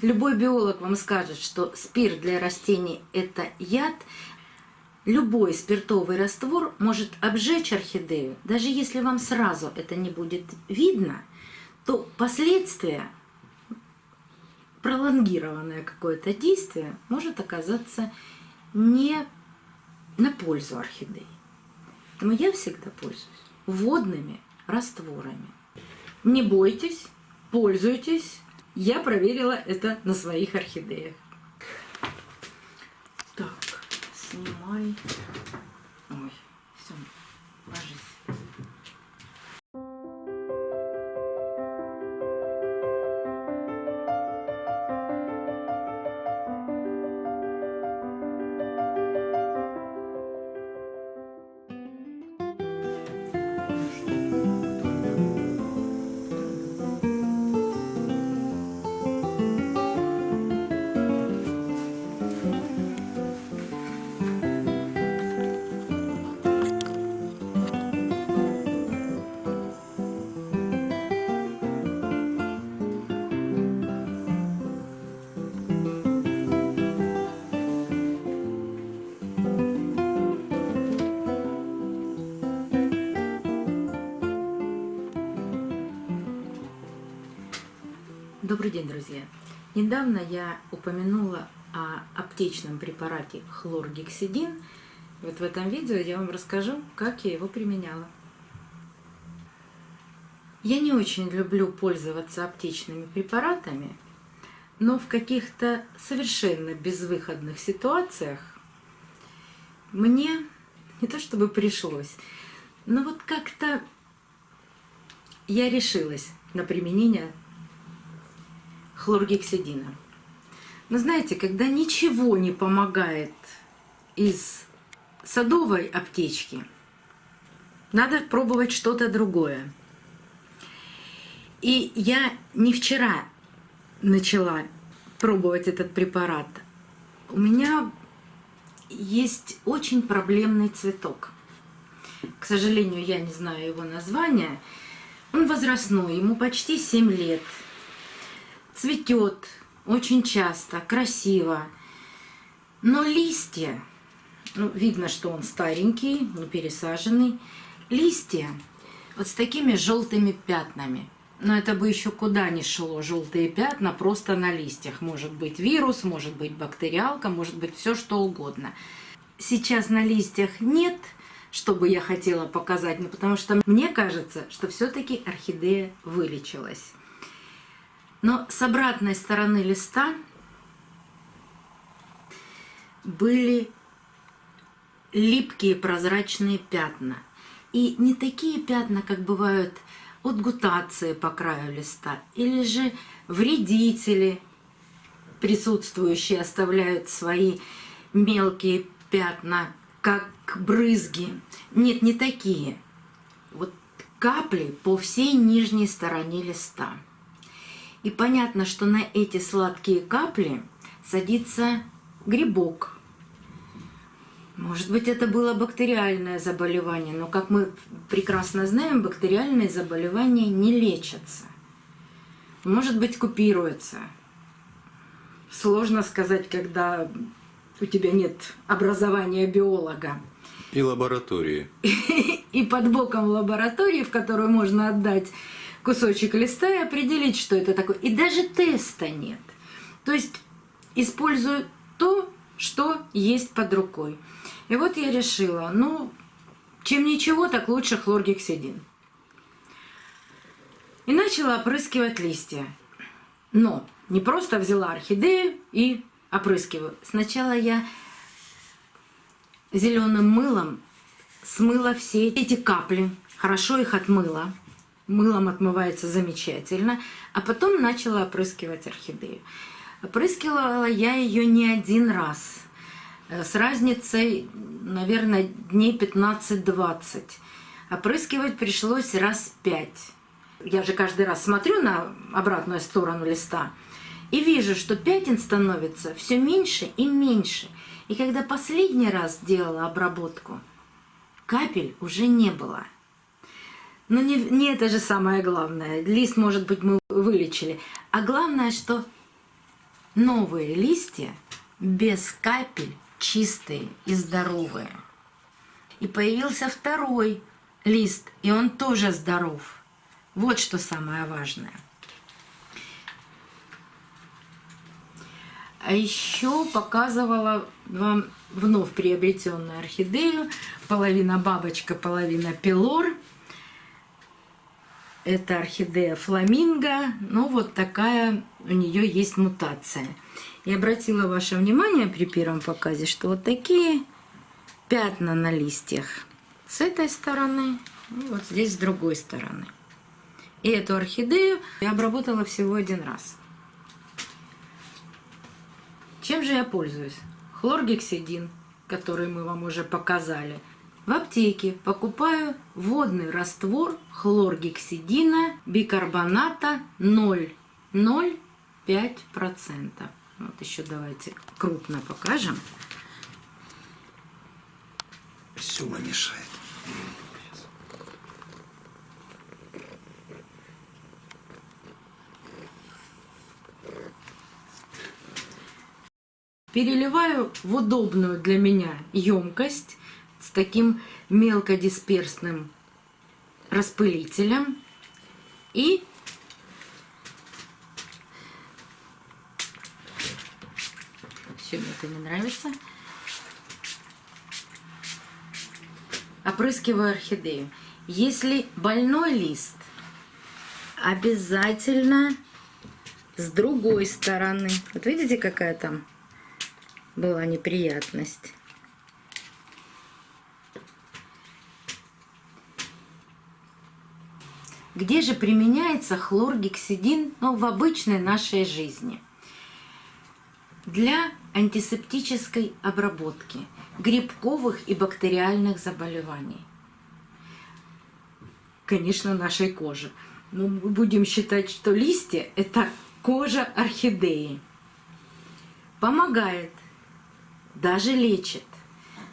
Любой биолог вам скажет, что спирт для растений – это яд. Любой спиртовый раствор может обжечь орхидею. Даже если вам сразу это не будет видно, то последствия, пролонгированное какое-то действие, может оказаться не на пользу орхидеи. Поэтому я всегда пользуюсь водными растворами. Не бойтесь, пользуйтесь. Я проверила это на своих орхидеях. Так, снимай. Ой, все, ложись. Добрый день, друзья! Недавно я упомянула о аптечном препарате хлоргексидин. Вот в этом видео я вам расскажу, как я его применяла. Я не очень люблю пользоваться аптечными препаратами, но в каких-то совершенно безвыходных ситуациях мне не то чтобы пришлось, но вот как-то я решилась на применение хлоргексидина. Но знаете, когда ничего не помогает из садовой аптечки, надо пробовать что-то другое. И я не вчера начала пробовать этот препарат. У меня есть очень проблемный цветок. К сожалению, я не знаю его названия. Он возрастной, ему почти 7 лет. Цветет очень часто, красиво, но листья, видно, что он старенький, не пересаженный, листья вот с такими желтыми пятнами. Но это бы еще куда ни шло, желтые пятна просто на листьях. Может быть вирус, может быть бактериалка, может быть все что угодно. Сейчас на листьях нет, что бы я хотела показать, но потому что мне кажется, что все-таки орхидея вылечилась. Но с обратной стороны листа были липкие прозрачные пятна. И не такие пятна, как бывают от гутации по краю листа, или же вредители, присутствующие, оставляют свои мелкие пятна, как брызги. Нет, не такие. Вот капли по всей нижней стороне листа. И понятно, что на эти сладкие капли садится грибок. Может быть, это было бактериальное заболевание, но, как мы прекрасно знаем, бактериальные заболевания не лечатся. Может быть, купируются. Сложно сказать, когда у тебя нет образования биолога. И лаборатории. И под боком лаборатории, в которую можно отдать кусочек листа и определить, что это такое. И даже теста нет. То есть использую то, что есть под рукой. И вот я решила, чем ничего, так лучше хлоргексидин. И начала опрыскивать листья. Но не просто взяла орхидею и опрыскиваю. Сначала я зеленым мылом смыла все эти капли, хорошо их отмыла. Мылом отмывается замечательно. А потом начала опрыскивать орхидею. Опрыскивала я ее не один раз. С разницей, наверное, дней 15-20. Опрыскивать пришлось раз 5. Я же каждый раз смотрю на обратную сторону листа и вижу, что пятен становится все меньше и меньше. И когда последний раз делала обработку, капель уже не было. Но не это же самое главное. Лист, может быть, мы вылечили. А главное, что новые листья без капель, чистые и здоровые. И появился второй лист, и он тоже здоров. Вот что самое важное. А еще показывала вам вновь приобретенную орхидею. Половина бабочка, половина пилор. Это орхидея фламинго. Но вот такая у нее есть мутация. И обратила ваше внимание при первом показе, что вот такие пятна на листьях с этой стороны и вот здесь с другой стороны. И эту орхидею я обработала всего один раз. Чем же я пользуюсь? Хлоргексидин, который мы вам уже показали. В аптеке покупаю водный раствор хлоргексидина бикарбоната 0,05%. Вот еще давайте крупно покажем. Сюма мешает. Переливаю в удобную для меня емкость с таким мелкодисперсным распылителем и все, мне это не нравится. Опрыскиваю орхидею. Если больной лист, обязательно с другой стороны. Вот видите, какая там была неприятность. Где же применяется хлоргексидин, в обычной нашей жизни? Для антисептической обработки грибковых и бактериальных заболеваний. Конечно, нашей кожи. Но мы будем считать, что листья – это кожа орхидеи. Помогает, даже лечит.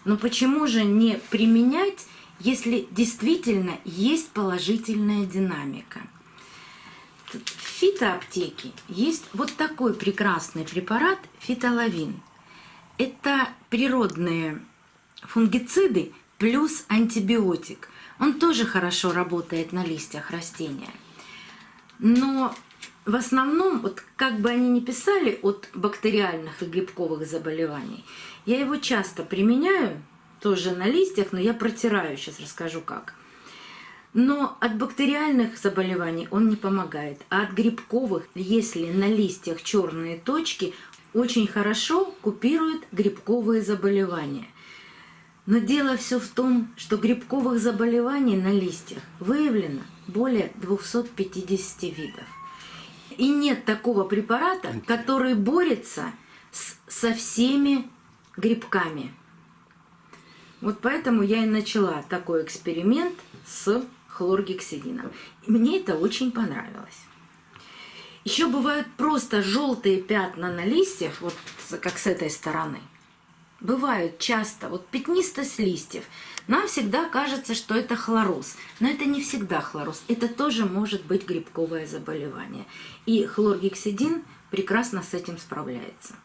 Но почему же не применять, если действительно есть положительная динамика? В фитоаптеке есть вот такой прекрасный препарат фитолавин. Это природные фунгициды плюс антибиотик. Он тоже хорошо работает на листьях растения. Но в основном, вот как бы они ни писали, от бактериальных и грибковых заболеваний, я его часто применяю, тоже на листьях, но я протираю, сейчас расскажу как. Но от бактериальных заболеваний он не помогает, а от грибковых, если на листьях черные точки, очень хорошо купирует грибковые заболевания. Но дело все в том, что грибковых заболеваний на листьях выявлено более 250 видов. И нет такого препарата, который борется со всеми грибками. Вот поэтому я и начала такой эксперимент с хлоргексидином. И мне это очень понравилось. Еще бывают просто желтые пятна на листьях, вот как с этой стороны. Бывают часто, вот пятнистость листьев. Нам всегда кажется, что это хлороз. Но это не всегда хлороз. Это тоже может быть грибковое заболевание. И хлоргексидин прекрасно с этим справляется.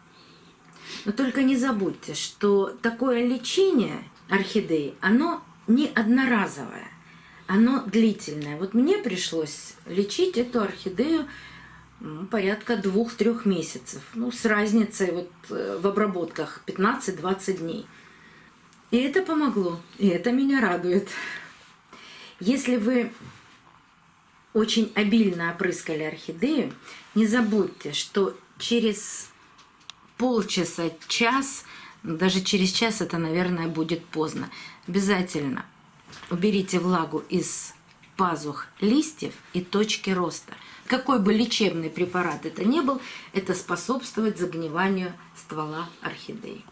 Но только не забудьте, что такое лечение орхидеи, оно не одноразовое, оно длительное. Вот мне пришлось лечить эту орхидею порядка 2-3 месяцев. С разницей вот в обработках 15-20 дней. И это помогло, и это меня радует. Если вы очень обильно опрыскали орхидею, не забудьте, что через полчаса, час, даже через час это, наверное, будет поздно. Обязательно уберите влагу из пазух листьев и точки роста. Какой бы лечебный препарат это ни был, это способствует загниванию ствола орхидеи.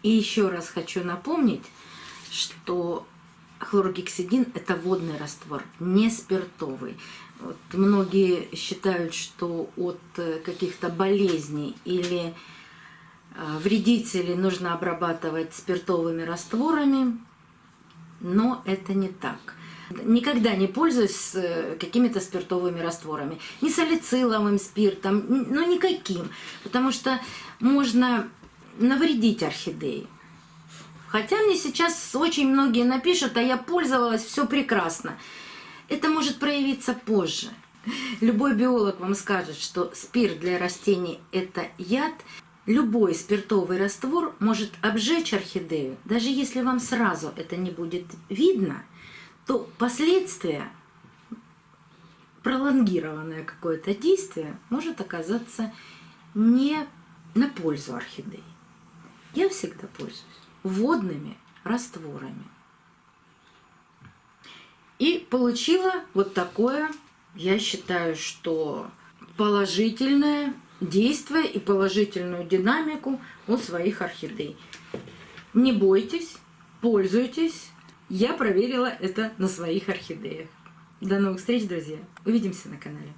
И еще раз хочу напомнить, что хлоргексидин – это водный раствор, не спиртовый. Вот многие считают, что от каких-то болезней или вредителей нужно обрабатывать спиртовыми растворами, но это не так. Никогда не пользуюсь какими-то спиртовыми растворами. Ни салициловым спиртом, ну никаким. Потому что можно навредить орхидее. Хотя мне сейчас очень многие напишут, а я пользовалась, все прекрасно. Это может проявиться позже. Любой биолог вам скажет, что спирт для растений – это яд. Любой спиртовый раствор может обжечь орхидею. Даже если вам сразу это не будет видно, то последствия, пролонгированное какое-то действие, может оказаться не на пользу орхидеи. Я всегда пользуюсь водными растворами. И получила вот такое, я считаю, что положительное действие и положительную динамику у своих орхидей. Не бойтесь, пользуйтесь. Я проверила это на своих орхидеях. До новых встреч, друзья. Увидимся на канале.